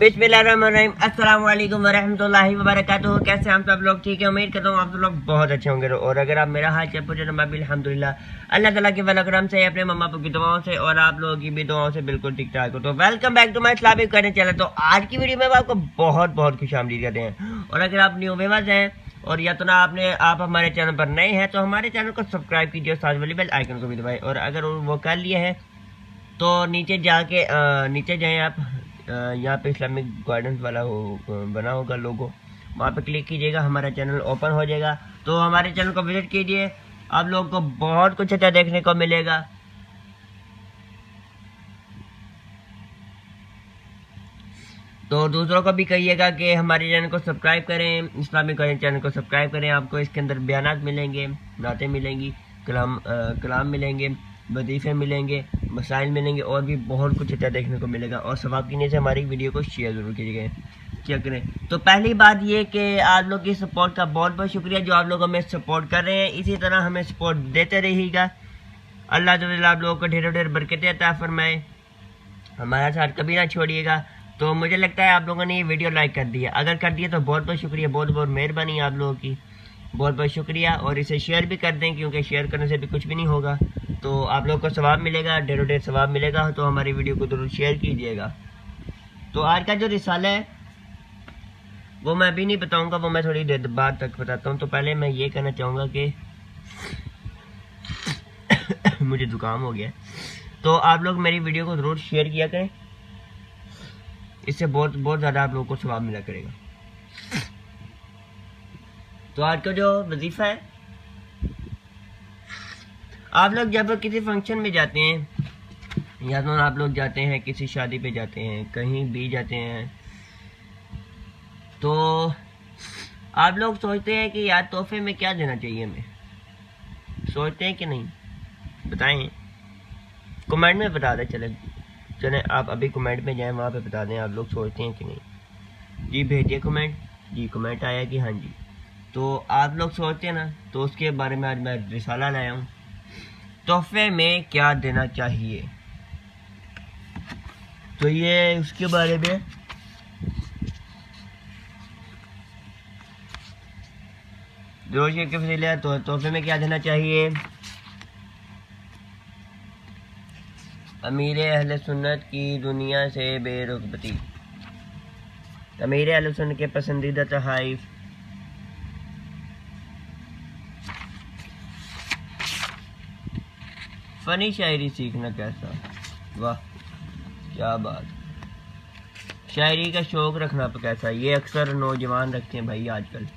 बिस्मिल्लाहिर्रहमानिर्रहीम, अस्सलाम वालेकुम वरहमतुल्लाहि वबरकातुहू। कैसे हम सब लोग? ठीक है, उम्मीद करता हूँ आप सब लोग बहुत अच्छे होंगे। और अगर आप मेरा हाल चाल पूछे तो मैं भी अल्हम्दुलिल्लाह अल्लाह ताला के फजल करम से, अपने मम्मा पापा की दुआओं से और आप लोगों की भी दुआओं से बिल्कुल ठीक ठाक हो। तो welcome back to my Islamic करने चैनल। तो आज की वीडियो में आपको बहुत बहुत खुशामदीद कहते हैं। और अगर आप न्यू व्यूअर्स हैं और या तो ना आप हमारे चैनल पर नए हैं तो हमारे चैनल को सब्सक्राइब कीजिए, साथ वाली बेल आइकन को भी दबाएं। और अगर वो कर लिए हैं तो नीचे जाके नीचे जाएं आप, यहाँ पे इस्लामिक गाइडेंस वाला हो बना होगा लोगो, वहाँ पे क्लिक कीजिएगा, हमारा चैनल ओपन हो जाएगा। तो हमारे चैनल को विजिट कीजिए, आप लोगों को बहुत कुछ अच्छा देखने को मिलेगा। तो दूसरों को भी कहिएगा कि हमारे चैनल को सब्सक्राइब करें, इस्लामिक गाइडेंस चैनल को सब्सक्राइब करें। आपको इसके अंदर बयानात मिलेंगे, नाते मिलेंगी, कलाम मिलेंगे, वजीफे मिलेंगे, मसाइल मिलेंगे और भी बहुत कुछ अच्छा देखने को मिलेगा। और सवाब की नीयत से हमारी वीडियो को शेयर ज़रूर कीजिएगा, चेक करें। तो पहली बात ये कि आप लोग की सपोर्ट का बहुत बहुत शुक्रिया, जो आप लोग हमें सपोर्ट कर रहे हैं, इसी तरह हमें सपोर्ट देते रहिएगा। अल्लाह ताला आप लोगों को ढेरों ढेर बरकतें अता फरमाए, हमारा साथ कभी ना छोड़िएगा। तो मुझे लगता है आप लोगों ने ये वीडियो लाइक कर दिया, अगर कर दिया तो बहुत बहुत शुक्रिया, बहुत बहुत मेहरबानी आप लोगों की, बहुत बहुत शुक्रिया। और इसे शेयर भी कर दें, क्योंकि शेयर करने से भी कुछ भी नहीं होगा, तो आप लोग को सवाब मिलेगा, ढेरों ढेर सवाब मिलेगा। तो हमारी वीडियो को जरूर शेयर कीजिएगा। तो आज का जो रिसाला है वो मैं अभी नहीं बताऊंगा, वो मैं थोड़ी देर बाद तक बताता हूँ। तो पहले मैं ये कहना चाहूँगा कि मुझे जुकाम हो गया, तो आप लोग मेरी वीडियो को ज़रूर शेयर किया करें, इससे बहुत बहुत ज़्यादा आप लोगों को सवाब मिला करेगा। तो आज का जो वजीफ़ा है, आप लोग जब किसी फंक्शन में जाते हैं या तो आप लोग जाते हैं किसी शादी पे जाते हैं, कहीं भी जाते हैं, तो आप लोग सोचते हैं कि यार तोहफे में क्या देना चाहिए हमें, सोचते हैं कि नहीं? बताएं, कमेंट में बता दें। चले आप अभी कमेंट में जाएं, वहाँ पे बता दें आप लोग सोचते हैं कि नहीं। जी भेजिए कमेंट, जी कमेंट आया कि हाँ जी। तो आप लोग सोचते हैं ना, तो उसके बारे में आज मैं रिसाला लाया हूँ, तोहफे में क्या देना चाहिए। तो ये उसके बारे में रोशनी के फजीले, तो तोहफे में क्या देना चाहिए। अमीर अहले सुन्नत की दुनिया से बेरुग़बती, अमीर अहले सुन्नत के पसंदीदा तोहफ़े, फ़नी शायरी सीखना कैसा, वाह क्या बात, शायरी का शौक़ रखना कैसा, ये अक्सर नौजवान रखते हैं भाई आजकल।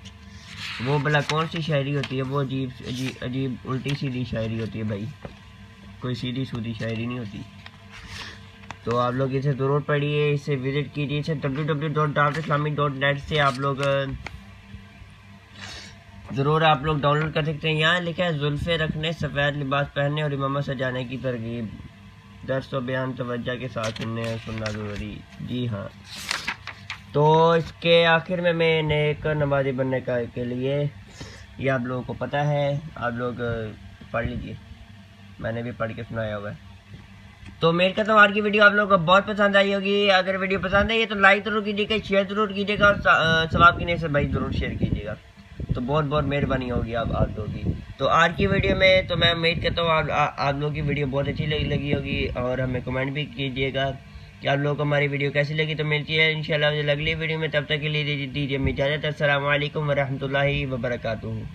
वो भला कौन सी शायरी होती है, वो अजीब उल्टी सीधी शायरी होती है भाई, कोई सीधी सूधी शायरी नहीं होती। तो आप लोग इसे ज़रूर पढ़िए, इसे विज़िट कीजिए, इसे www.islamic.net से आप लोग ज़रूर आप लोग डाउनलोड कर सकते हैं। यहाँ लिखा है जुल्फ़े रखने, सफ़ेद लिबास पहनने और इमामत सजाने की तरगीब, दर्स व बयान तवज्जो के साथ सुनना ज़रूरी। जी हाँ, तो इसके आखिर में मैंने एक नमाज़ी बनने के लिए, ये आप लोगों को पता है, आप लोग पढ़ लीजिए, मैंने भी पढ़ के सुनाया हुआ है। तो उम्मीद करता हूँ आज की वीडियो आप लोगों को बहुत पसंद आई होगी। अगर वीडियो पसंद आई है तो लाइक ज़रूर कीजिएगा, शेयर ज़रूर कीजिएगा और सवाब की नीयत से भाई ज़रूर शेयर कीजिएगा, तो बहुत बहुत मेहरबानी होगी आप लोगों की। तो आज की वीडियो में तो मैं उम्मीद करता हूँ आप लोगों की वीडियो बहुत अच्छी लगी होगी, और हमें कमेंट भी कीजिएगा कि आप लोगों को हमारी वीडियो कैसी लगी। तो मिलती है इंशाल्लाह अगली वीडियो में, तब तक के लिए दीजिए इजाज़त। अस्सलाम वालेकुम वरहमतुल्लाहि वबरकातुहू।